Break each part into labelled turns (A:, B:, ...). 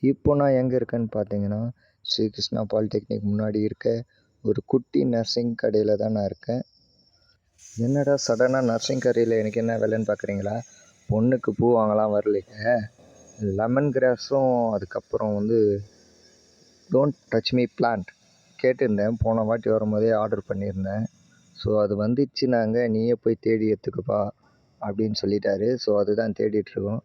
A: இப்போ நான் எங்கே இருக்கேன்னு பார்த்தீங்கன்னா, ஸ்ரீ கிருஷ்ணா பாலிடெக்னிக் முன்னாடி இருக்க ஒரு குட்டி நர்சிங் கடையில் தான் நான் இருக்கேன். என்னடா சடனாக நர்சிங் கடையில் எனக்கு என்ன வேலைன்னு பார்க்குறீங்களா? பொண்ணுக்கு பூ வாங்கலாம் வரலைங்க. லெமன் கிராஸும் அதுக்கப்புறம் டோன்ட் டச் மீ பிளான்ட் கேட்டிருந்தேன். போன வாட்டி வரும்போதே ஆர்டர் பண்ணியிருந்தேன். ஸோ அது வந்துச்சுனாங்க, நீயே போய் தேடி எடுத்துக்கப்பா அப்படின்னு சொல்லிட்டாரு. ஸோ அதுதான் தேடிட்டுருக்கோம்.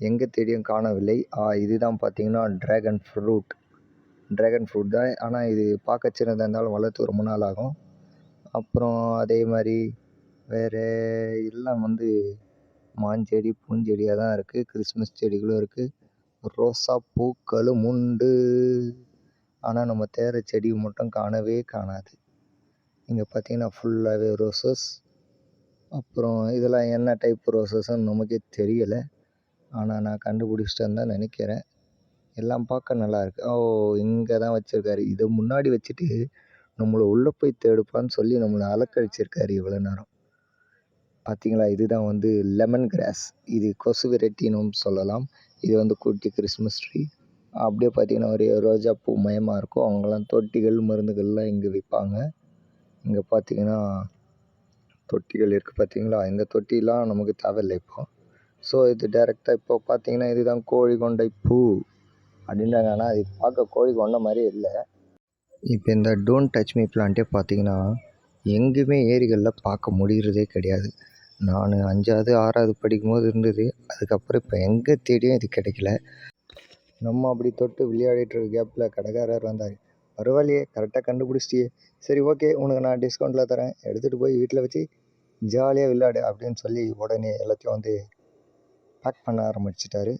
A: எங்கே தேடியும் காணவில்லை. இதுதான் பார்த்தீங்கன்னா ட்ராகன் ஃப்ரூட் தான். ஆனால் இது பார்க்க சின்னதாக இருந்தாலும் வளர்த்து ரொம்ப நாள் ஆகும். அப்புறம் அதே மாதிரி வேறு எல்லாம் மாஞ்செடி பூஞ்செடியாக தான் இருக்குது. கிறிஸ்மஸ் செடிகளும் இருக்குது. ரோசா பூக்களும் உண்டு. ஆனால் நம்ம தேடுற செடி மட்டும் காணவே காணாது. இங்கே பார்த்தீங்கன்னா ஃபுல்லாகவே ரோசஸ். அப்புறம் இதெல்லாம் என்ன டைப் ரோசஸ்ன்னு நமக்கே தெரியலை. ஆனால் நான் கண்டுபிடிச்சிட்டேன்னு தான் நினைக்கிறேன். எல்லாம் பார்க்க நல்லாயிருக்கு. இங்கே தான் வச்சுருக்காரு. இதை முன்னாடி வச்சுட்டு நம்மளை உள்ளே போய் தேடுப்பான்னு சொல்லி நம்மளை அலக்கழிச்சிருக்காரு இவ்வளோ நேரம். பார்த்தீங்களா, இதுதான் லெமன் கிராஸ். இது கொசு விரட்டினும் சொல்லலாம். இது குட்டி கிறிஸ்மஸ் ட்ரீ. அப்படியே பார்த்தீங்கன்னா ஒரு ரோஜா பூ மயமாக இருக்கும். அவங்கெல்லாம் தொட்டிகள் மருந்துகள்லாம் இங்கே விற்பாங்க. இங்கே பார்த்தீங்கன்னா தொட்டிகள் இருக்குது பார்த்தீங்களா. இந்த தொட்டிலாம் நமக்கு தேவையில்லை இப்போ. ஸோ இது டேரெக்டாக இப்போ பார்த்தீங்கன்னா இதுதான் கோழி கொண்டை பூ அப்படின்றாங்க. ஆனால் அது பார்க்க கோழி கொண்ட மாதிரியே இல்லை. இப்போ இந்த டோன்ட் டச் மீ பிளான்ட்டே பார்த்தீங்கன்னா எங்கேயுமே ஏரிகளில் பார்க்க முடிகிறதே கிடையாது. நான் 5வது 6வது படிக்கும்போது இருந்தது. அதுக்கப்புறம் இப்போ எங்கே தேடியும் இது கிடைக்கல. நம்ம அப்படி தொட்டு விளையாடிட்டு இருக்க கேப்பில் கடைக்காரர் வந்தார். பரவாயில்லையே, கரெக்டாக கண்டுபிடிச்சிட்டியே, சரி ஓகே, உனக்கு நான் டிஸ்கவுண்ட்டில் தரேன், எடுத்துகிட்டு போய் வீட்டில் வச்சு ஜாலியாக விளையாடு அப்படின்னு சொல்லி உடனே எல்லாத்தையும் பேக் பண்ண ஆரம்பிச்சிட்டாரு.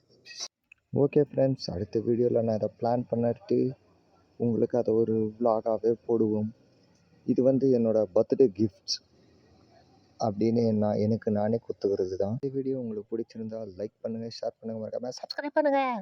A: ஓகே ஃப்ரெண்ட்ஸ், அடுத்த வீடியோவில் நான் இதை பிளான் பண்ணிட்டு உங்களுக்கு அதை ஒரு விலாகாகவே போடுவோம். இது என்னோடய பர்த்டே கிஃப்ட்ஸ் அப்படின்னு எனக்கு நானே கொடுத்துக்கிறது தான். இந்த வீடியோ உங்களுக்கு பிடிச்சிருந்தால் லைக் பண்ணுங்கள், ஷேர் பண்ணுங்கள், மறக்காமல் சப்ஸ்கிரைப் பண்ணுங்கள்.